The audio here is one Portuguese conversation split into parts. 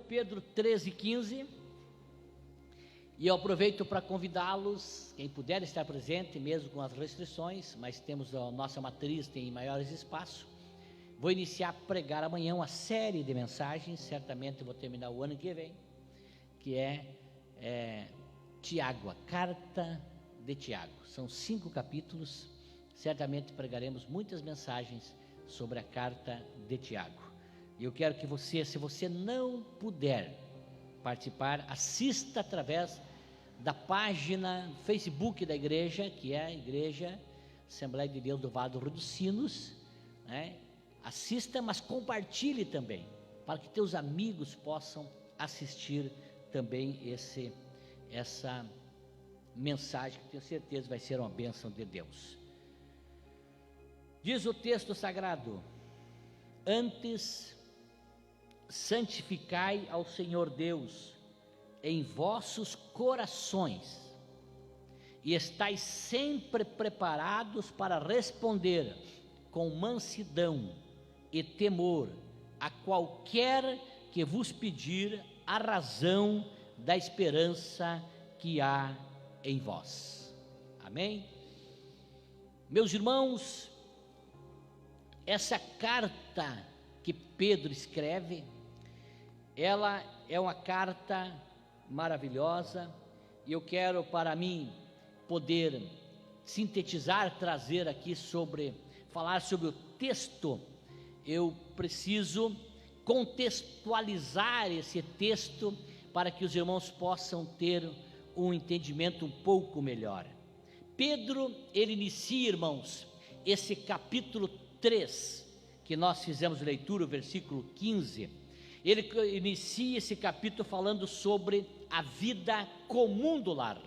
Pedro 13:15, e eu aproveito para convidá-los, quem puder estar presente, mesmo com as restrições, mas temos a nossa matriz, tem maiores espaços. Vou iniciar a pregar amanhã uma série de mensagens, certamente vou terminar o ano que vem, que é Tiago, a carta de Tiago. São 5 capítulos, certamente pregaremos muitas mensagens sobre a carta de Tiago. E eu quero que você, se você não puder participar, assista através da página Facebook da igreja, que é a Igreja Assembleia de Deus do Vale do Rio dos Sinos, né? Assista, mas compartilhe também, para que teus amigos possam assistir também essa mensagem, que tenho certeza vai ser uma bênção de Deus. Diz o texto sagrado: antes santificai ao Senhor Deus em vossos corações, e estais sempre preparados para responder com mansidão e temor a qualquer que vos pedir a razão da esperança que há em vós. Amém? Meus irmãos, essa carta que Pedro escreve, ela é uma carta maravilhosa, e eu quero, para mim, poder sintetizar, trazer aqui falar sobre o texto. Eu preciso contextualizar esse texto para que os irmãos possam ter um entendimento um pouco melhor. Pedro, ele inicia, irmãos, esse capítulo 3, que nós fizemos leitura, o versículo 15, ele inicia esse capítulo falando sobre a vida comum do lar.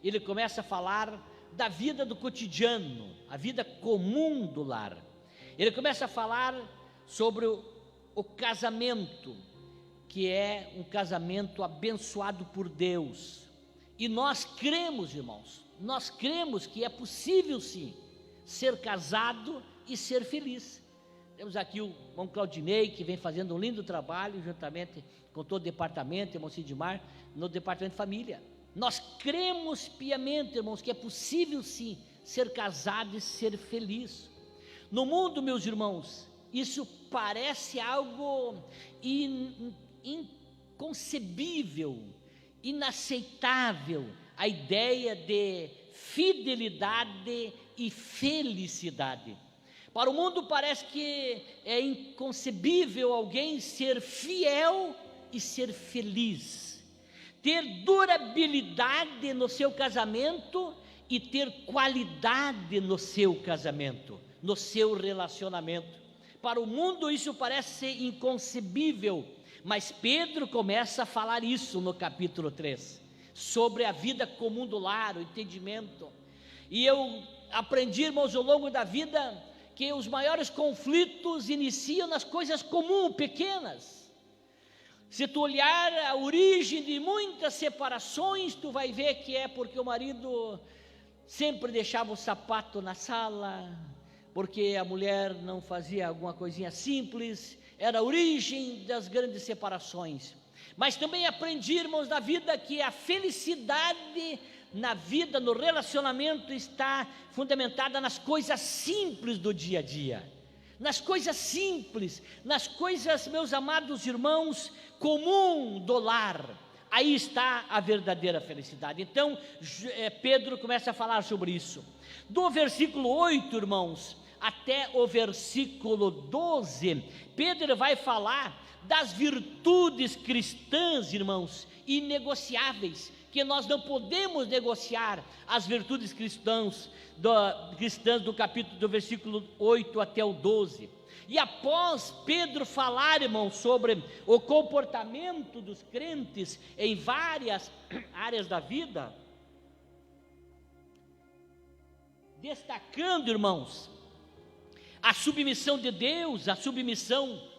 Ele começa a falar da vida do cotidiano, a vida comum do lar. Ele começa a falar sobre o casamento, que é um casamento abençoado por Deus. E nós cremos, irmãos, nós cremos que é possível sim ser casado e ser feliz. Temos aqui o irmão Claudinei, que vem fazendo um lindo trabalho, juntamente com todo o departamento, irmão Sidmar, no departamento de família. Nós cremos piamente, irmãos, que é possível sim ser casado e ser feliz. No mundo, meus irmãos, isso parece algo inconcebível, inaceitável, a ideia de fidelidade e felicidade. Para o mundo parece que é inconcebível alguém ser fiel e ser feliz, ter durabilidade no seu casamento e ter qualidade no seu casamento, no seu relacionamento. Para o mundo isso parece ser inconcebível, mas Pedro começa a falar isso no capítulo 3, sobre a vida comum do lar, o entendimento. E eu aprendi, irmãos, ao longo da vida, que os maiores conflitos iniciam nas coisas comuns, pequenas. Se tu olhar a origem de muitas separações, tu vai ver que é porque o marido sempre deixava o sapato na sala, porque a mulher não fazia alguma coisinha simples. Era a origem das grandes separações. Mas também aprendi, irmãos, na vida, que a felicidade na vida, no relacionamento, está fundamentada nas coisas simples do dia a dia, nas coisas simples, nas coisas, meus amados irmãos, comum do lar. Aí está a verdadeira felicidade. Então Pedro começa a falar sobre isso. Do versículo 8, irmãos, até o versículo 12, Pedro vai falar das virtudes cristãs, irmãos, inegociáveis, que nós não podemos negociar as virtudes cristãs do capítulo, do versículo 8 até o 12. E após Pedro falar, irmãos, sobre o comportamento dos crentes em várias áreas da vida, destacando, irmãos, a submissão de Deus, a submissão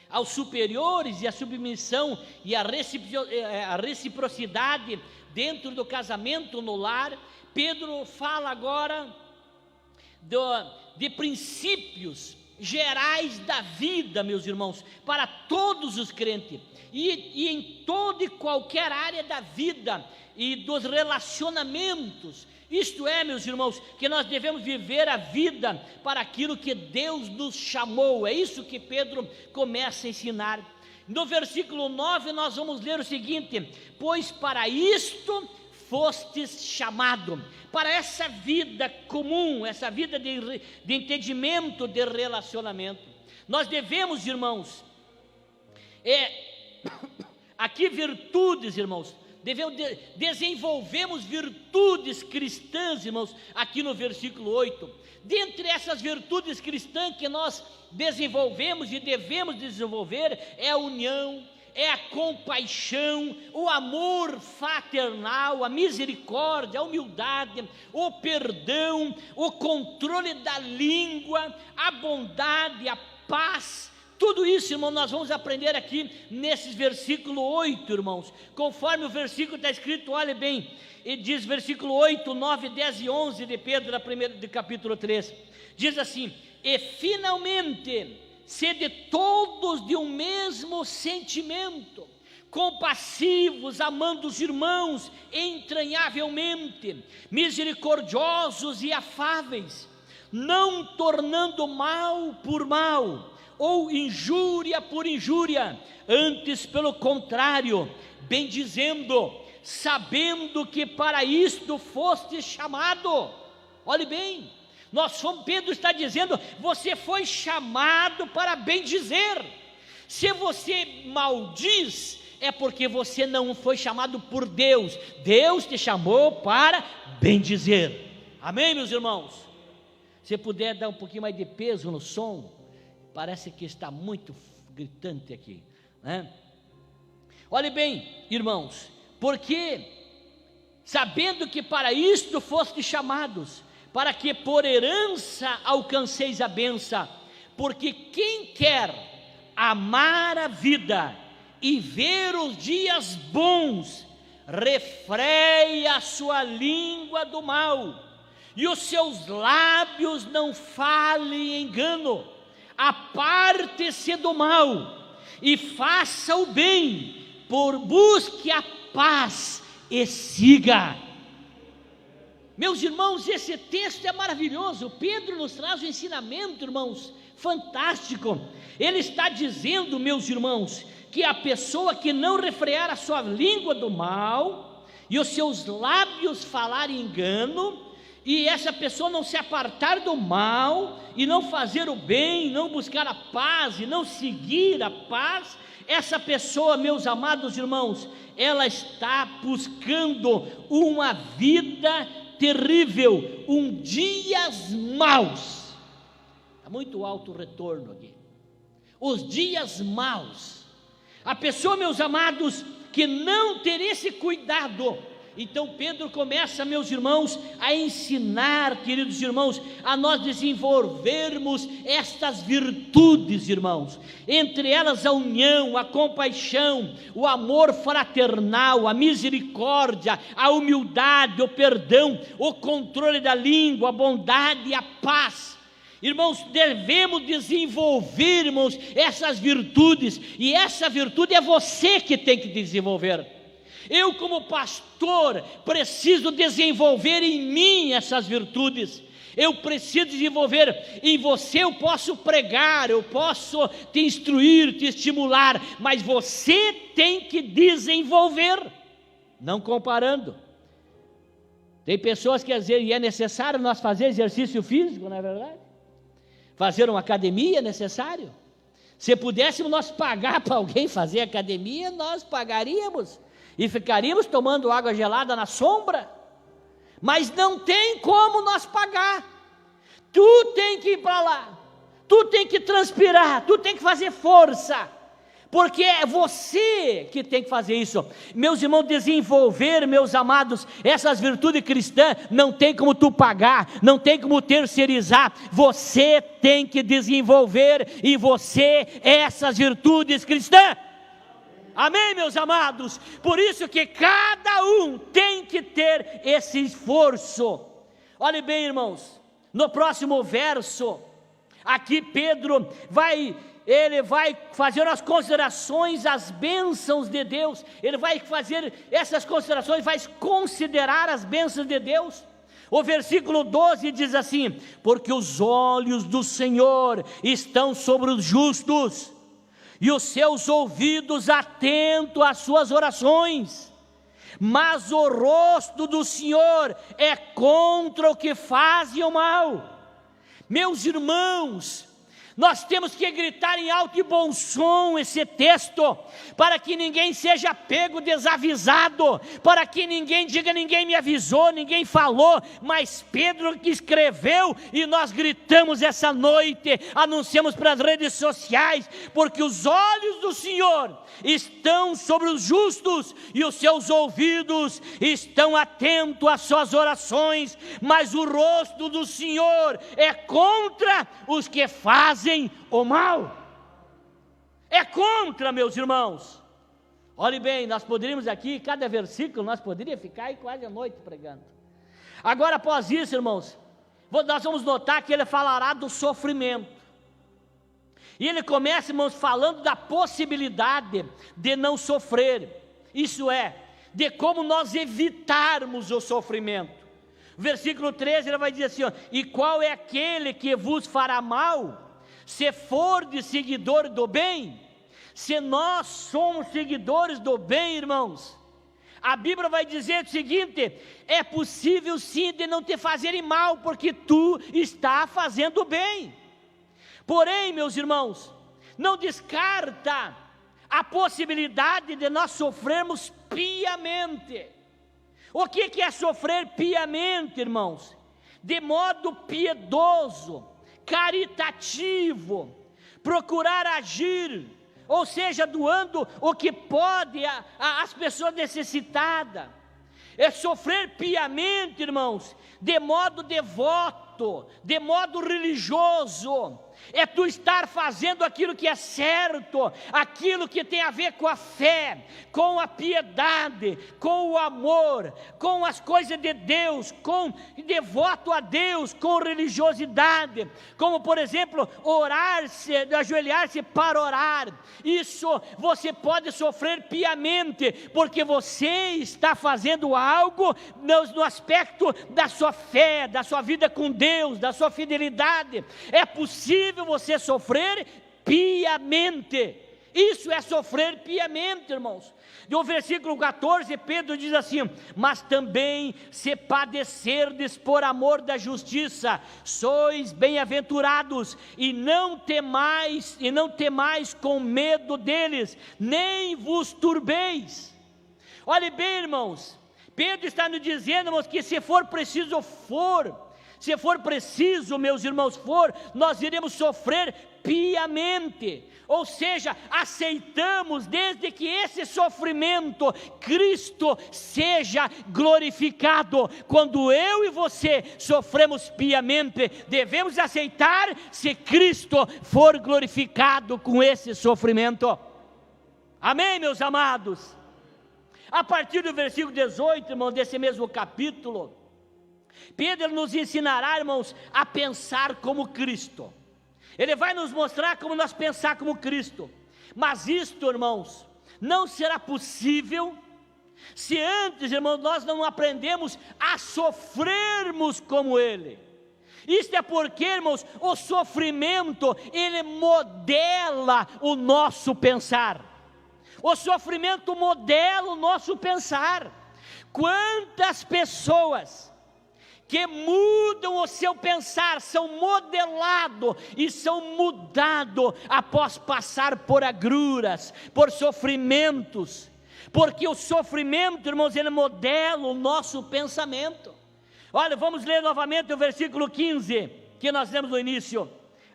aos superiores, e a submissão e a reciprocidade dentro do casamento, no lar, Pedro fala agora de princípios gerais da vida, meus irmãos, para todos os crentes, e em toda e qualquer área da vida e dos relacionamentos. Isto é, meus irmãos, que nós devemos viver a vida para aquilo que Deus nos chamou. É isso que Pedro começa a ensinar. No versículo 9 nós vamos ler o seguinte: pois para isto fostes chamado, para essa vida comum, essa vida de entendimento, de relacionamento. Nós devemos, irmãos, aqui virtudes, irmãos, desenvolvemos virtudes cristãs, irmãos, aqui no versículo 8. Dentre essas virtudes cristãs que nós desenvolvemos e devemos desenvolver, é a união, é a compaixão, o amor fraternal, a misericórdia, a humildade, o perdão, o controle da língua, a bondade, a paz. Tudo isso, irmão, nós vamos aprender aqui nesses versículo 8, irmãos, conforme o versículo está escrito, olhe bem, e diz versículo 8, 9, 10 e 11 de Pedro, de capítulo 3, diz assim: e finalmente, sede todos de um mesmo sentimento, compassivos, amando os irmãos entranhavelmente, misericordiosos e afáveis, não tornando mal por mal, ou injúria por injúria, antes pelo contrário, bendizendo, sabendo que para isto foste chamado. Olhe bem, Pedro está dizendo, você foi chamado para bendizer. Se você maldiz, é porque você não foi chamado por Deus. Deus te chamou para bendizer. Amém, meus irmãos? Se puder dar um pouquinho mais de peso no som, parece que está muito gritante aqui, né? Olhe bem, irmãos, porque sabendo que para isto foste chamados, para que por herança alcanceis a bênção, porque quem quer amar a vida e ver os dias bons, refreia a sua língua do mal, e os seus lábios não falem engano. Aparte-se do mal e faça o bem, busque a paz e siga. Meus irmãos, esse texto é maravilhoso. Pedro nos traz um ensinamento, irmãos, fantástico. Ele está dizendo, meus irmãos, que a pessoa que não refrear a sua língua do mal e os seus lábios falar engano, e essa pessoa não se apartar do mal, e não fazer o bem, não buscar a paz, e não seguir a paz, essa pessoa, meus amados irmãos, ela está buscando uma vida terrível, dias maus. Está muito alto o retorno aqui. Os dias maus. A pessoa, meus amados, que não ter esse cuidado. Então Pedro começa, meus irmãos, a ensinar, queridos irmãos, a nós desenvolvermos estas virtudes, irmãos, entre elas a união, a compaixão, o amor fraternal, a misericórdia, a humildade, o perdão, o controle da língua, a bondade e a paz. Irmãos, devemos desenvolver, irmãos, essas virtudes, e essa virtude é você que tem que desenvolver. Eu, como pastor, preciso desenvolver em mim essas virtudes. Eu preciso desenvolver em você. Eu posso pregar, eu posso te instruir, te estimular, mas você tem que desenvolver, não comparando. Tem pessoas que às vezes é necessário nós fazer exercício físico, não é verdade? Fazer uma academia é necessário. Se pudéssemos nós pagar para alguém fazer academia, nós pagaríamos e ficaríamos tomando água gelada na sombra, mas não tem como nós pagar. Tu tem que ir para lá, tu tem que transpirar, tu tem que fazer força, porque é você que tem que fazer isso. Meus irmãos, desenvolver, meus amados, essas virtudes cristãs, não tem como tu pagar, não tem como terceirizar, você tem que desenvolver em você essas virtudes cristãs. Amém, meus amados? Por isso que cada um tem que ter esse esforço. Olhe bem, irmãos, no próximo verso, Aqui Pedro ele vai fazer as considerações, as bênçãos de Deus. Ele vai fazer essas considerações, vai considerar as bênçãos de Deus. O versículo 12 diz assim: porque os olhos do Senhor estão sobre os justos, e os seus ouvidos atentos às suas orações, mas o rosto do Senhor é contra o que fazem o mal. Meus irmãos, nós temos que gritar em alto e bom som esse texto, para que ninguém seja pego desavisado, para que ninguém diga: ninguém me avisou, ninguém falou, mas Pedro que escreveu, e nós gritamos essa noite, anunciamos para as redes sociais, porque os olhos do Senhor estão sobre os justos, e os seus ouvidos estão atentos às suas orações, mas o rosto do Senhor é contra os que fazem o mal. É contra, meus irmãos. Olhe bem, nós poderíamos aqui, cada versículo, nós poderíamos ficar aí quase a noite pregando. Agora, após isso, irmãos, nós vamos notar que ele falará do sofrimento. E ele começa, irmãos, falando da possibilidade de não sofrer. Isso é, de como nós evitarmos o sofrimento. Versículo 13, ele vai dizer assim, ó: e qual é aquele que vos fará mal, se fordes seguidor do bem? Se nós somos seguidores do bem, irmãos, a Bíblia vai dizer o seguinte: é possível sim de não te fazerem mal, porque tu está fazendo bem. Porém, meus irmãos, não descarta a possibilidade de nós sofrermos piamente. O que é sofrer piamente, irmãos? De modo piedoso, caritativo, procurar agir, ou seja, doando o que pode às pessoas necessitadas. É sofrer piamente, irmãos, de modo devoto, de modo religioso. É tu estar fazendo aquilo que é certo, aquilo que tem a ver com a fé, com a piedade, com o amor, com as coisas de Deus, com devoto a Deus, com religiosidade, como por exemplo, orar-se, ajoelhar-se para orar. Isso você pode sofrer piamente, porque você está fazendo algo no aspecto da sua fé, da sua vida com Deus, da sua fidelidade. É possível você sofrer piamente. Isso é sofrer piamente, irmãos. No versículo 14, Pedro diz assim: mas também se padecerdes por amor da justiça, sois bem-aventurados, e não temais com medo deles, nem vos turbeis. Olhe bem, irmãos, Pedro está nos dizendo, irmãos, que se for preciso, meus irmãos, nós iremos sofrer piamente. Ou seja, aceitamos desde que esse sofrimento, Cristo seja glorificado. Quando eu e você sofremos piamente, devemos aceitar se Cristo for glorificado com esse sofrimento. Amém, meus amados? A partir do versículo 18, irmão, desse mesmo capítulo, Pedro nos ensinará, irmãos, a pensar como Cristo. Ele vai nos mostrar como nós pensar como Cristo. Mas isto, irmãos, não será possível se antes, irmãos, nós não aprendemos a sofrermos como Ele. Isto é porque, irmãos, o sofrimento, ele modela o nosso pensar. O sofrimento modela o nosso pensar. Quantas pessoas que mudam o seu pensar, são modelados e são mudados após passar por agruras, por sofrimentos, porque o sofrimento, irmãos, ele modela o nosso pensamento. Olha, vamos ler novamente o versículo 15, que nós lemos no início: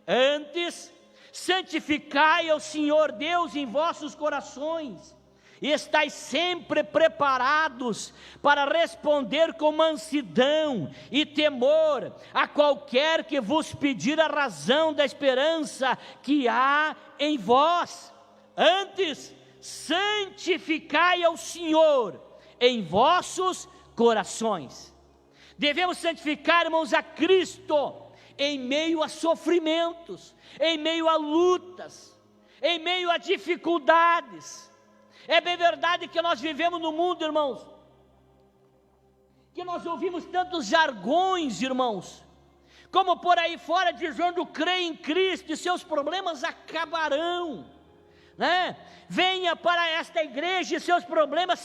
antes, santificai ao Senhor Deus em vossos corações, e estais sempre preparados para responder com mansidão e temor a qualquer que vos pedir a razão da esperança que há em vós. Antes, santificai ao Senhor em vossos corações. Devemos santificar, irmãos, a Cristo em meio a sofrimentos, em meio a lutas, em meio a dificuldades. É bem verdade que nós vivemos no mundo, irmãos, que nós ouvimos tantos jargões, irmãos, como por aí fora dizendo: crê em Cristo e seus problemas acabarão, né? Venha para esta igreja e seus problemas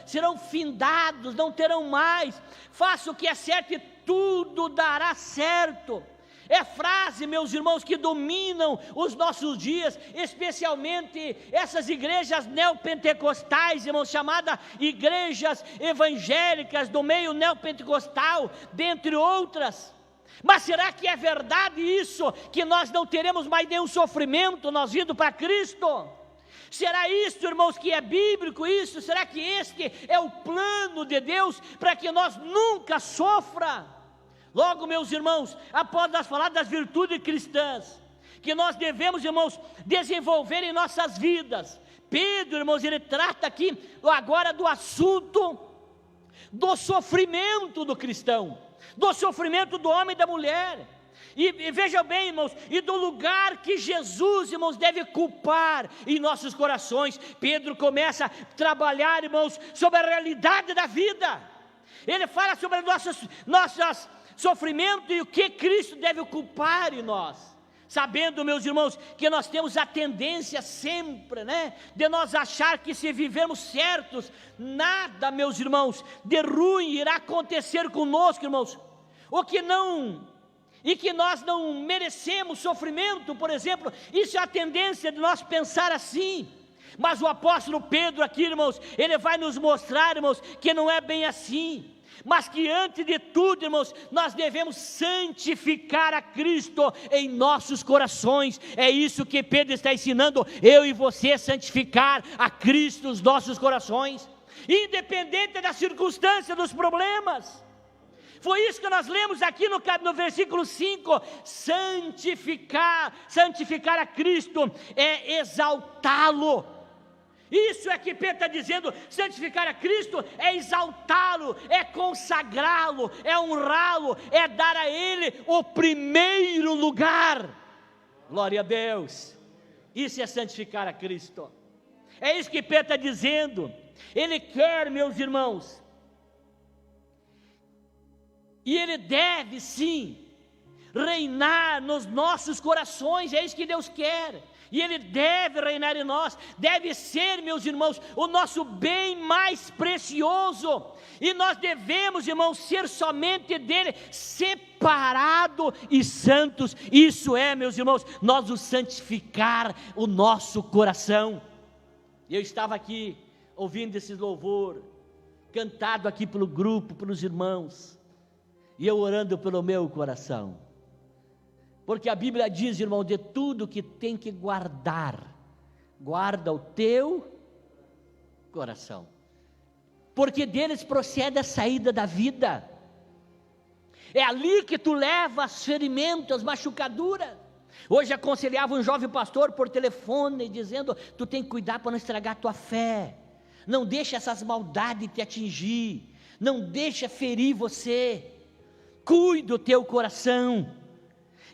serão findados, não terão mais. Faça o que é certo e tudo dará certo. É frase, meus irmãos, que dominam os nossos dias, especialmente essas igrejas neopentecostais, irmãos, chamadas igrejas evangélicas do meio neopentecostal, dentre outras. Mas será que é verdade isso, que nós não teremos mais nenhum sofrimento nós indo para Cristo? Será isso, irmãos, que é bíblico isso? Será que este é o plano de Deus para que nós nunca sofra? Logo, meus irmãos, após nós falar das virtudes cristãs, que nós devemos, irmãos, desenvolver em nossas vidas, Pedro, irmãos, ele trata aqui agora do assunto do sofrimento do cristão, do sofrimento do homem e da mulher. E vejam bem, irmãos, e do lugar que Jesus, irmãos, deve culpar em nossos corações. Pedro começa a trabalhar, irmãos, sobre a realidade da vida. Ele fala sobre nossas sofrimento e o que Cristo deve ocupar em nós, sabendo, meus irmãos, que nós temos a tendência sempre, né, de nós achar que se vivermos certos, nada, meus irmãos, de ruim irá acontecer conosco, irmãos, e que nós não merecemos sofrimento, por exemplo. Isso é a tendência de nós pensar assim. Mas o apóstolo Pedro aqui, irmãos, ele vai nos mostrar, irmãos, que não é bem assim, mas que antes de tudo, irmãos, nós devemos santificar a Cristo em nossos corações. É isso que Pedro está ensinando, eu e você, santificar a Cristo nos nossos corações, independente da circunstância, dos problemas. Foi isso que nós lemos aqui no versículo 5, santificar a Cristo é exaltá-lo. Isso é que Pedro está dizendo, santificar a Cristo é exaltá-lo, é consagrá-lo, é honrá-lo, é dar a Ele o primeiro lugar. Glória a Deus, isso é santificar a Cristo, é isso que Pedro está dizendo. Ele quer, meus irmãos, e Ele deve sim reinar nos nossos corações, é isso que Deus quer. E Ele deve reinar em nós, deve ser, meus irmãos, o nosso bem mais precioso, e nós devemos, irmãos, ser somente dEle, separado e santos. Isso é, meus irmãos, nós o santificar o nosso coração. Eu estava aqui, ouvindo esse louvor, cantado aqui pelo grupo, pelos irmãos, e eu orando pelo meu coração, porque a Bíblia diz, irmão, de tudo que tem que guardar, guarda o teu coração, porque deles procede a saída da vida. É ali que tu leva as ferimentos, as machucaduras. Hoje aconselhava um jovem pastor por telefone, dizendo, tu tem que cuidar para não estragar a tua fé, não deixa essas maldades te atingir, não deixa ferir você, cuida do teu coração.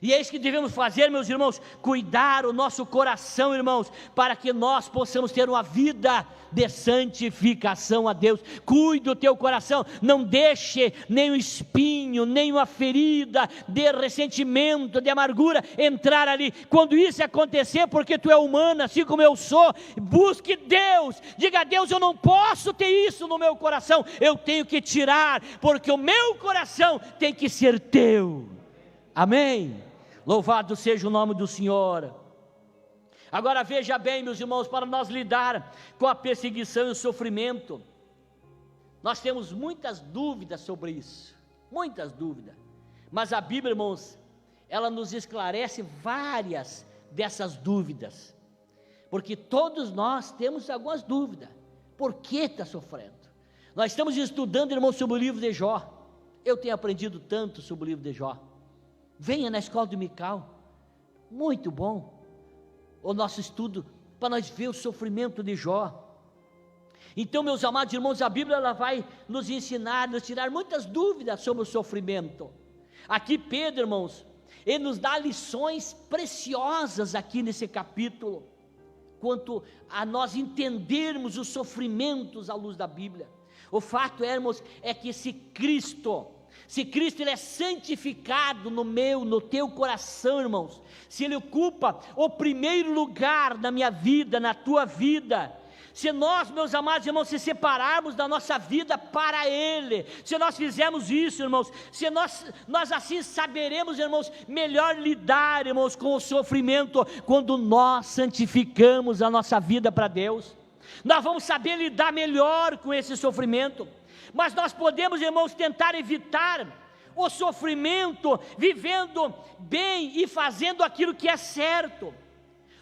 E é isso que devemos fazer, meus irmãos, cuidar o nosso coração, irmãos, para que nós possamos ter uma vida de santificação a Deus. Cuide do teu coração, não deixe nenhum espinho, nenhuma ferida de ressentimento, de amargura entrar ali. Quando isso acontecer, porque tu é humano, assim como eu sou, busque Deus, diga a Deus, eu não posso ter isso no meu coração, eu tenho que tirar, porque o meu coração tem que ser teu. Amém? Louvado seja o nome do Senhor. Agora veja bem, meus irmãos, para nós lidar com a perseguição e o sofrimento, nós temos muitas dúvidas sobre isso, muitas dúvidas, mas a Bíblia, irmãos, ela nos esclarece várias dessas dúvidas, porque todos nós temos algumas dúvidas. Por que está sofrendo? Nós estamos estudando, irmãos, sobre o livro de Jó. Eu tenho aprendido tanto sobre o livro de Jó. Venha na escola do Mical, muito bom o nosso estudo, para nós ver o sofrimento de Jó. Então, meus amados irmãos, a Bíblia ela vai nos ensinar, nos tirar muitas dúvidas sobre o sofrimento. Aqui Pedro, irmãos, Ele nos dá lições preciosas aqui nesse capítulo, quanto a nós entendermos os sofrimentos à luz da Bíblia. O fato, irmãos, é que se Cristo ele é santificado no meu, no teu coração, irmãos, se Ele ocupa o primeiro lugar na minha vida, na tua vida, se nós, meus amados irmãos, se separarmos da nossa vida para Ele, se nós fizermos isso, irmãos, se nós assim saberemos, irmãos, melhor lidar, irmãos, com o sofrimento, quando nós santificamos a nossa vida para Deus, nós vamos saber lidar melhor com esse sofrimento. Mas nós podemos, irmãos, tentar evitar o sofrimento, vivendo bem e fazendo aquilo que é certo.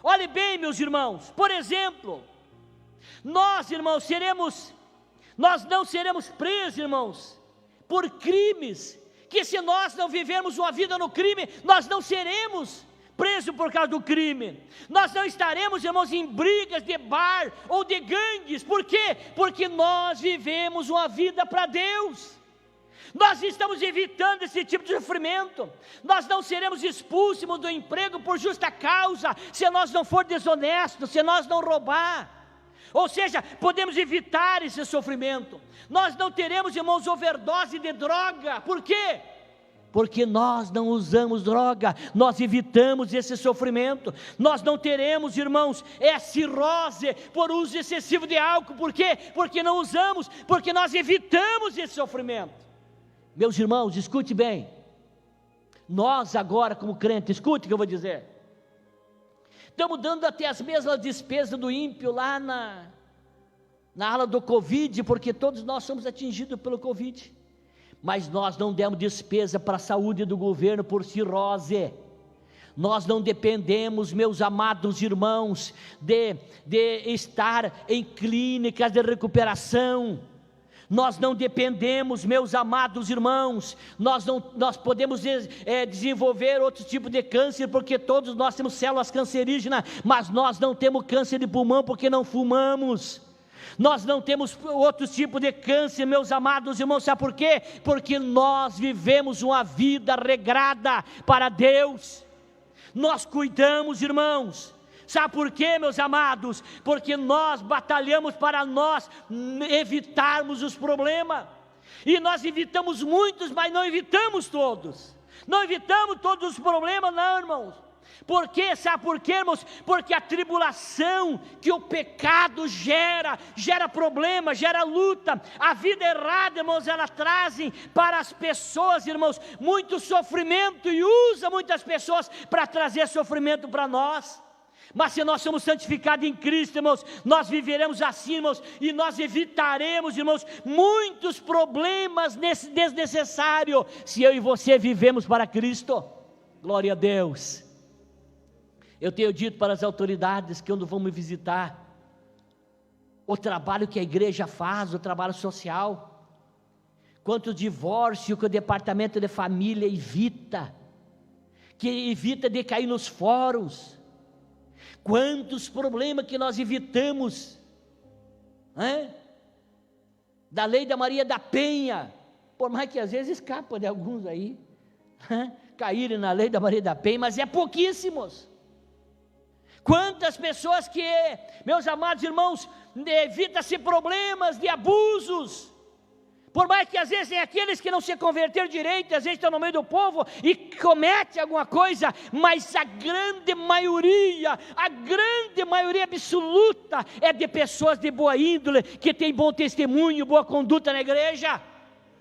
Olhe bem, meus irmãos, por exemplo, nós, irmãos, nós não seremos presos, irmãos, por crimes, que se nós não vivermos uma vida no crime, nós não seremos presos por causa do crime, nós não estaremos, irmãos, em brigas de bar ou de gangues. Por quê? Porque nós vivemos uma vida para Deus, nós estamos evitando esse tipo de sofrimento. Nós não seremos expulsos do emprego por justa causa, se nós não for desonesto, se nós não roubar, ou seja, podemos evitar esse sofrimento. Nós não teremos, irmãos, overdose de droga. Por quê? Porque nós não usamos droga, nós evitamos esse sofrimento. Nós não teremos, irmãos, cirrose por uso excessivo de álcool. Por quê? Porque não usamos, porque nós evitamos esse sofrimento. Meus irmãos, escute bem, nós agora como crentes, escute o que eu vou dizer, estamos dando até as mesmas despesas do ímpio lá na ala do Covid, porque todos nós somos atingidos pelo Covid, mas nós não demos despesa para a saúde do governo por cirrose. Nós não dependemos, meus amados irmãos, de estar em clínicas de recuperação. Nós não dependemos, meus amados irmãos, nós podemos desenvolver outro tipo de câncer, porque todos nós temos células cancerígenas, mas nós não temos câncer de pulmão porque não fumamos. Nós não temos outro tipo de câncer, meus amados irmãos, sabe por quê? Porque nós vivemos uma vida regrada para Deus, nós cuidamos, irmãos. Sabe por quê, meus amados? Porque nós batalhamos para nós evitarmos os problemas, e nós evitamos muitos, mas não evitamos todos, não evitamos todos os problemas, não, irmãos. Por quê? Sabe por quê, irmãos? Porque a tribulação que o pecado gera problema, gera luta. A vida errada, irmãos, ela traz para as pessoas, irmãos, muito sofrimento, e usa muitas pessoas para trazer sofrimento para nós. Mas se nós somos santificados em Cristo, irmãos, nós viveremos assim, irmãos, e nós evitaremos, irmãos, muitos problemas desnecessários, se eu e você vivemos para Cristo. Glória a Deus. Eu tenho dito para as autoridades que quando vão me visitar, o trabalho que a igreja faz, o trabalho social, quanto divórcio que o departamento de família evita, que evita de cair nos fóruns, quantos problemas que nós evitamos, da lei da Maria da Penha, por mais que às vezes escapa de alguns aí, caírem na lei da Maria da Penha, mas é pouquíssimos. Quantas pessoas que, meus amados irmãos, evita-se problemas de abusos, por mais que às vezes tem aqueles que não se converteram direito, às vezes estão no meio do povo e comete alguma coisa, mas a grande maioria absoluta é de pessoas de boa índole, que tem bom testemunho, boa conduta na igreja.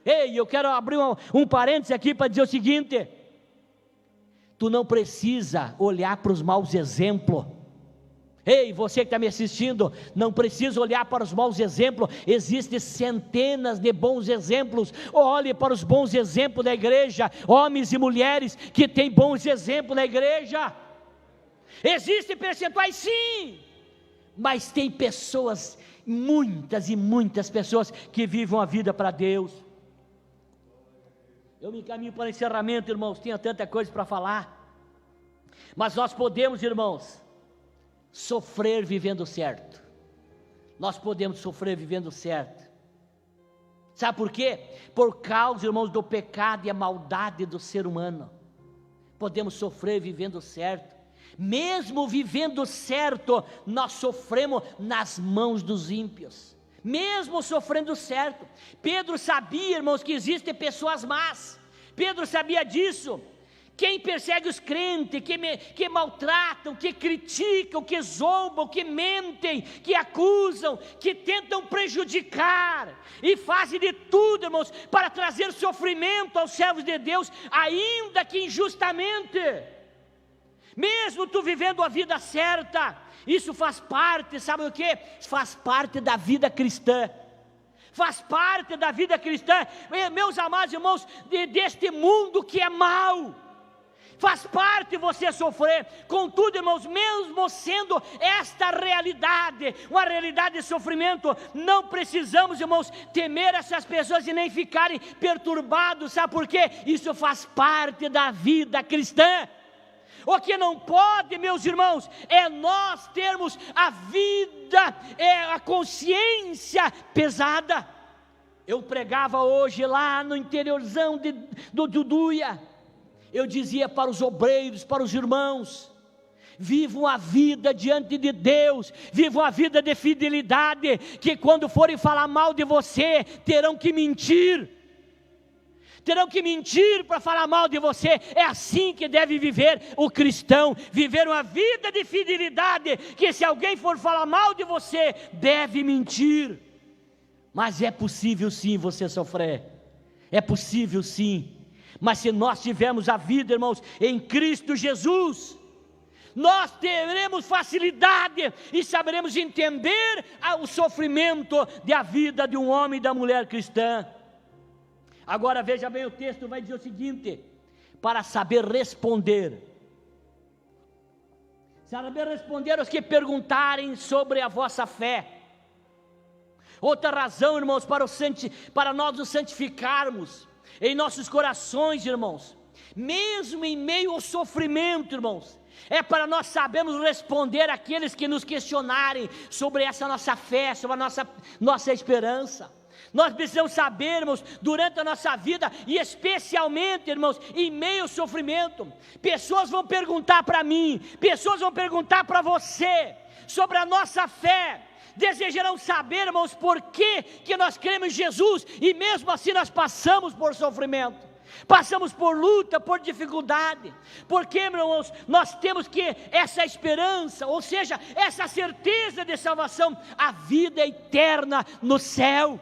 Ei, eu quero abrir um parênteses aqui para dizer o seguinte: tu não precisa olhar para os maus exemplos. Ei, você que está me assistindo, não precisa olhar para os maus exemplos, existem centenas de bons exemplos. Olhe para os bons exemplos da igreja, homens e mulheres que têm bons exemplos na igreja. Existem percentuais, sim, mas tem pessoas, muitas e muitas pessoas que vivem a vida para Deus. Eu me encaminho para o encerramento, irmãos, tinha tanta coisa para falar, mas nós podemos, irmãos, sofrer vivendo certo. Nós podemos sofrer vivendo certo. Sabe por quê? Por causa, irmãos, do pecado e a maldade do ser humano. podemos sofrer vivendo certo. Mesmo vivendo certo, nós sofremos nas mãos dos ímpios. Mesmo sofrendo certo. Pedro sabia, irmãos, que existem pessoas más. Pedro sabia disso. Quem persegue os crentes, que maltratam, que criticam, que zombam, que mentem, que acusam, que tentam prejudicar e fazem de tudo, irmãos, para trazer sofrimento aos servos de Deus, ainda que injustamente. Mesmo tu vivendo a vida certa, isso faz parte, sabe o que? Faz parte da vida cristã. Faz parte da vida cristã, meus amados irmãos, deste mundo que é mau. Faz parte você sofrer. Contudo, irmãos, mesmo sendo esta realidade, uma realidade de sofrimento, não precisamos, irmãos, temer essas pessoas e nem ficarem perturbados. Sabe por quê? Isso faz parte da vida cristã. O que não pode, meus irmãos, é nós termos a vida, a consciência pesada. Eu pregava hoje lá no interiorzão do Duduia. Eu dizia para os obreiros, para os irmãos: vivam a vida diante de Deus, vivam a vida de fidelidade, que quando forem falar mal de você, terão que mentir. Terão que mentir para falar mal de você. É assim que deve viver o cristão, viver uma vida de fidelidade, que se alguém for falar mal de você, deve mentir. Mas é possível sim você sofrer, é possível sim. Mas se nós tivermos a vida, irmãos, em Cristo Jesus, nós teremos facilidade e saberemos entender o sofrimento da vida de um homem e da mulher cristã. Agora veja bem, o texto vai dizer o seguinte: para saber responder aos que perguntarem sobre a vossa fé. Outra razão, irmãos, para nós nos santificarmos em nossos corações, irmãos, mesmo em meio ao sofrimento, irmãos, é para nós sabermos responder àqueles que nos questionarem sobre essa nossa fé, sobre a nossa esperança. Nós precisamos saber, irmãos, durante a nossa vida, e especialmente, irmãos, em meio ao sofrimento, pessoas vão perguntar para mim, pessoas vão perguntar para você sobre a nossa fé. Desejarão saber, irmãos, por que nós cremos em Jesus, e mesmo assim nós passamos por sofrimento, passamos por luta, por dificuldade. Porque, irmãos, nós temos que essa esperança, ou seja, essa certeza de salvação, a vida eterna no céu.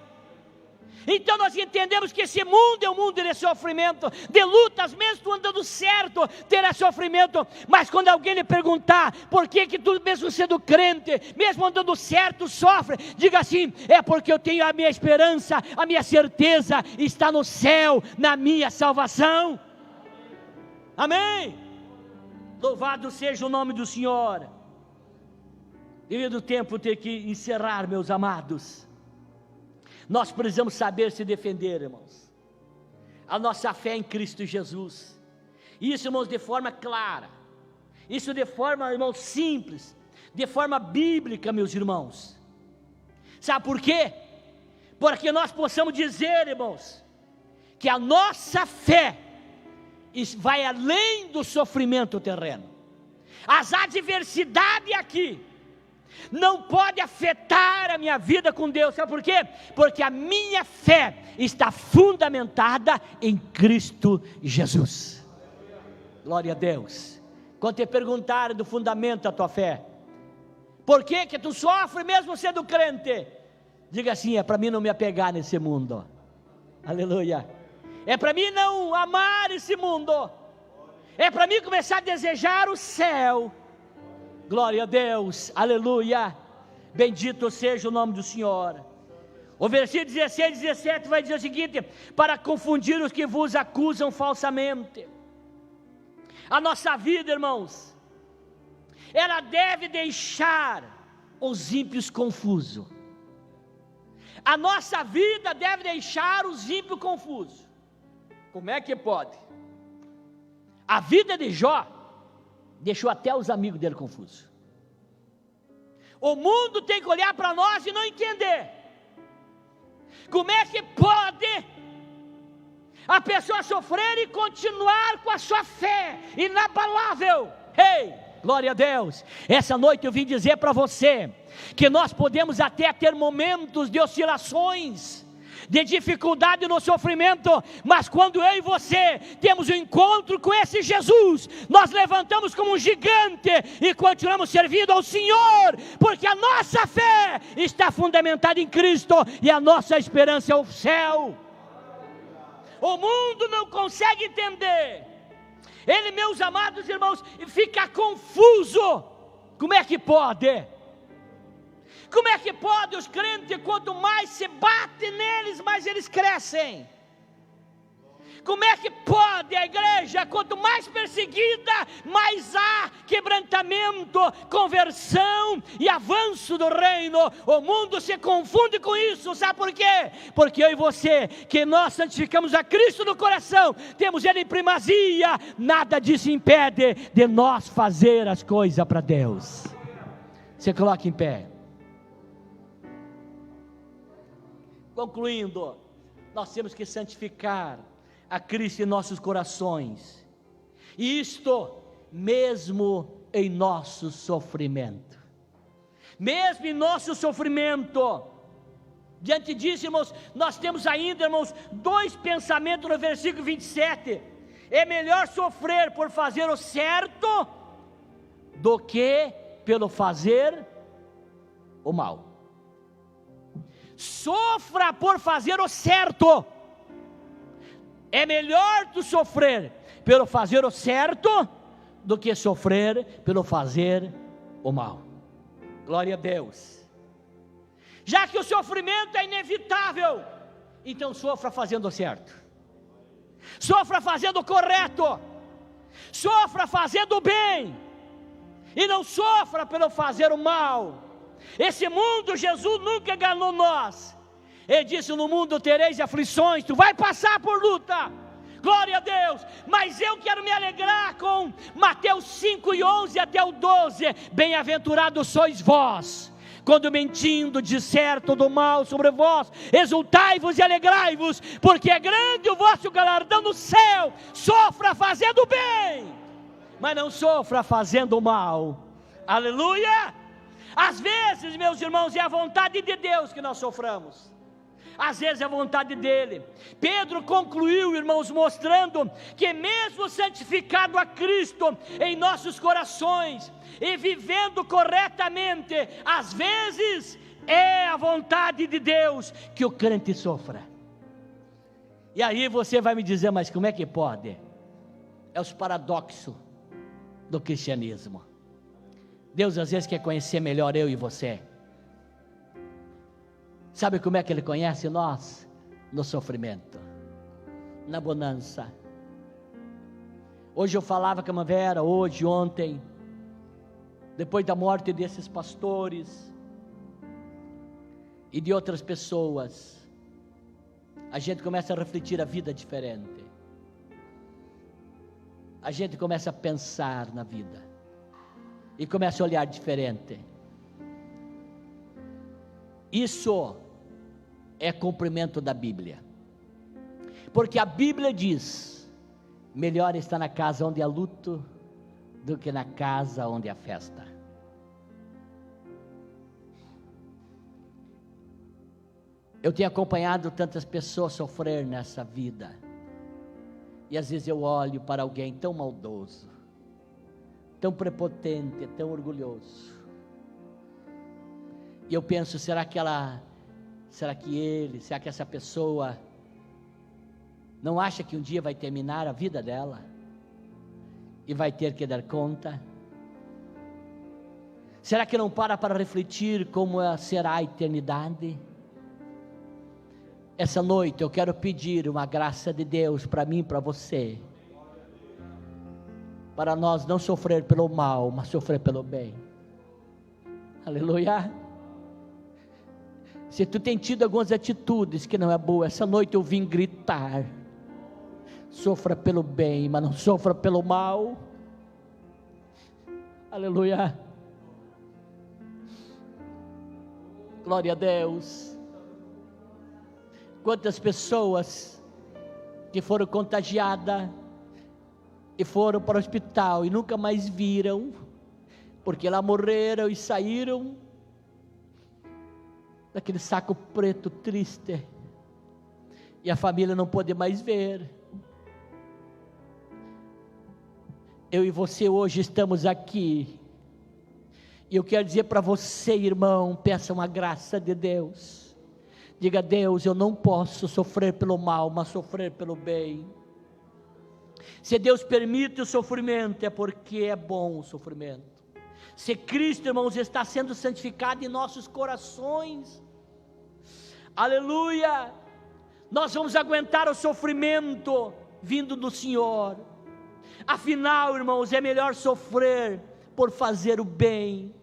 Então nós entendemos que esse mundo é um mundo de sofrimento, de lutas. Mesmo tu andando certo, terá sofrimento. Mas quando alguém lhe perguntar por que tu, mesmo sendo crente, mesmo andando certo, sofre, diga assim: é porque eu tenho a minha esperança, a minha certeza está no céu, na minha salvação. Amém? Louvado seja o nome do Senhor. Devido ao tempo ter que encerrar, meus amados, nós precisamos saber se defender, irmãos. A nossa fé em Cristo Jesus. Isso, irmãos, de forma clara. Isso de forma, irmãos, simples. De forma bíblica, meus irmãos. Sabe por quê? Para que nós possamos dizer, irmãos, que a nossa fé vai além do sofrimento terreno. As adversidades aqui não pode afetar a minha vida com Deus. Sabe por quê? Porque a minha fé está fundamentada em Cristo Jesus. Glória a Deus. Quando te perguntarem do fundamento da tua fé, por que tu sofre mesmo sendo crente, diga assim: é para mim não me apegar nesse mundo. Aleluia. É para mim não amar esse mundo, é para mim começar a desejar o céu. Glória a Deus, aleluia, bendito seja o nome do Senhor. O versículo 16 e 17 vai dizer o seguinte: para confundir os que vos acusam falsamente. A nossa vida, irmãos, ela deve deixar os ímpios confusos. A nossa vida deve deixar os ímpios confusos. Como é que pode? A vida de Jó deixou até os amigos dele confusos. O mundo tem que olhar para nós e não entender. Como é que pode a pessoa sofrer e continuar com a sua fé inabalável. Ei, glória a Deus. Essa noite eu vim dizer para você que nós podemos até ter momentos de oscilações, de dificuldade no sofrimento, mas quando eu e você temos um encontro com esse Jesus, nós levantamos como um gigante e continuamos servindo ao Senhor, porque a nossa fé está fundamentada em Cristo e a nossa esperança é o céu. O mundo não consegue entender. Ele, meus amados irmãos, fica confuso. Como é que pode? Como é que pode os crentes, quanto mais se bate neles, mais eles crescem? Como é que pode a igreja, quanto mais perseguida, mais há quebrantamento, conversão e avanço do reino? O mundo se confunde com isso, sabe por quê? Porque eu e você, que nós santificamos a Cristo no coração, temos Ele em primazia, nada disso impede de nós fazer as coisas para Deus. Você coloca em pé. Concluindo, nós temos que santificar a Cristo em nossos corações, e isto mesmo em nosso sofrimento. Mesmo em nosso sofrimento. Diante disso, irmãos, nós temos ainda, irmãos, dois pensamentos no versículo 27. É melhor sofrer por fazer o certo do que pelo fazer o mal. Sofra por fazer o certo. É melhor tu sofrer pelo fazer o certo do que sofrer pelo fazer o mal. Glória a Deus. Já que o sofrimento é inevitável, então sofra fazendo o certo, sofra fazendo o correto, sofra fazendo o bem, e não sofra pelo fazer o mal. Esse mundo, Jesus nunca enganou nós. Ele disse: no mundo tereis aflições, tu vai passar por luta, glória a Deus, mas eu quero me alegrar com Mateus 5:11 até o 12, bem-aventurados sois vós, quando mentindo disser todo mal sobre vós, exultai-vos e alegrai-vos, porque é grande o vosso galardão no céu. Sofra fazendo bem, mas não sofra fazendo o mal, aleluia. Às vezes, meus irmãos, é a vontade de Deus que nós soframos, às vezes é a vontade dele. Pedro concluiu, irmãos, mostrando que mesmo santificado a Cristo em nossos corações e vivendo corretamente, às vezes é a vontade de Deus que o crente sofra. E aí você vai me dizer: mas como é que pode? É os paradoxos do cristianismo. Deus às vezes quer conhecer melhor eu e você. Sabe como é que Ele conhece nós? No sofrimento, na bonança. Hoje eu falava com a Vera, ontem, depois da morte desses pastores e de outras pessoas, a gente começa a refletir a vida diferente, a gente começa a pensar na vida e começa a olhar diferente. Isso é cumprimento da Bíblia, porque a Bíblia diz: melhor está na casa onde há luto do que na casa onde há festa. Eu tenho acompanhado tantas pessoas sofrer nessa vida, e às vezes eu olho para alguém tão maldoso, tão prepotente, tão orgulhoso, e eu penso: será que essa pessoa não acha que um dia vai terminar a vida dela e vai ter que dar conta? Será que não para refletir como será a eternidade? Essa noite eu quero pedir uma graça de Deus para mim e para você, para nós não sofrer pelo mal, mas sofrer pelo bem. Aleluia. Se tu tem tido algumas atitudes que não é boa, essa noite eu vim gritar: sofra pelo bem, mas não sofra pelo mal. Aleluia. Glória a Deus. Quantas pessoas que foram contagiadas e foram para o hospital e nunca mais viram, porque lá morreram e saíram daquele saco preto triste, e a família não pôde mais ver. Eu e você hoje estamos aqui, e eu quero dizer para você, irmão, peça uma graça de Deus. Diga: Deus, eu não posso sofrer pelo mal, mas sofrer pelo bem. Se Deus permite o sofrimento, é porque é bom o sofrimento. Se Cristo, irmãos, está sendo santificado em nossos corações, aleluia, nós vamos aguentar o sofrimento vindo do Senhor. Afinal, irmãos, é melhor sofrer por fazer o bem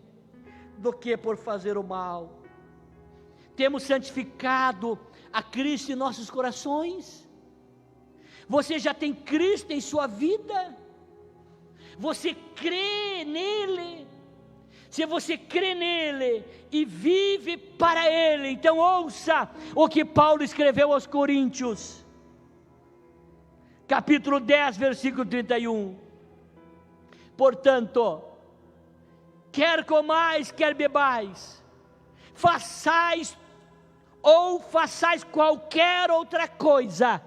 do que por fazer o mal. Temos santificado a Cristo em nossos corações? Você já tem Cristo em sua vida? Você crê nele? Se você crê nele e vive para ele, então ouça o que Paulo escreveu aos Coríntios, capítulo 10, versículo 31. Portanto, quer comais, quer bebais, façais qualquer outra coisa,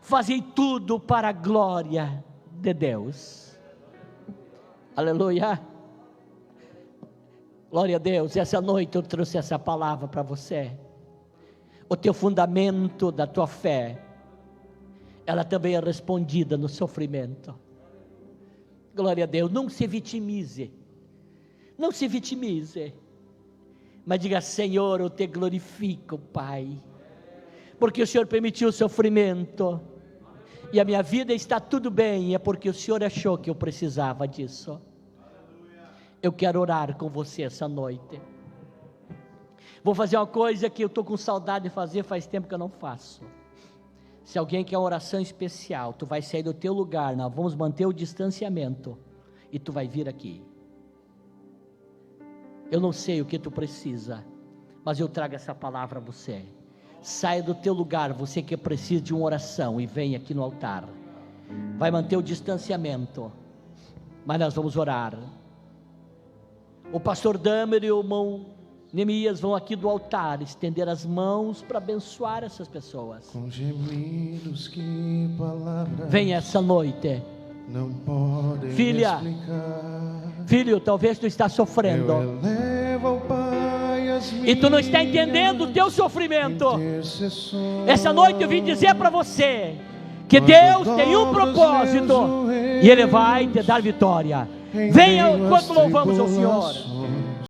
fazei tudo para a glória de Deus. Aleluia. Glória a Deus. Essa noite eu trouxe essa palavra para você. O teu fundamento da tua fé, ela também é respondida no sofrimento. Glória a Deus. Não se vitimize, não se vitimize, mas diga: Senhor, eu te glorifico, Pai, porque o Senhor permitiu o sofrimento, e a minha vida está tudo bem, é porque o Senhor achou que eu precisava disso. Eu quero orar com você essa noite. Vou fazer uma coisa que eu estou com saudade de fazer, faz tempo que eu não faço. Se alguém quer uma oração especial, tu vai sair do teu lugar, nós vamos manter o distanciamento, e tu vai vir aqui. Eu não sei o que tu precisa, mas eu trago essa palavra a você. Saia do teu lugar, você que precisa de uma oração, e vem aqui no altar. Vai manter o distanciamento, mas nós vamos orar. O pastor Damer e o irmão Neemias vão aqui do altar estender as mãos para abençoar essas pessoas. Com gemidos que palavras vem essa noite. Não podem filha explicar. Filho, talvez tu está sofrendo e tu não está entendendo o teu sofrimento. Essa noite eu vim dizer para você que Deus tem um propósito e Ele vai te dar vitória. Venha enquanto louvamos ao Senhor.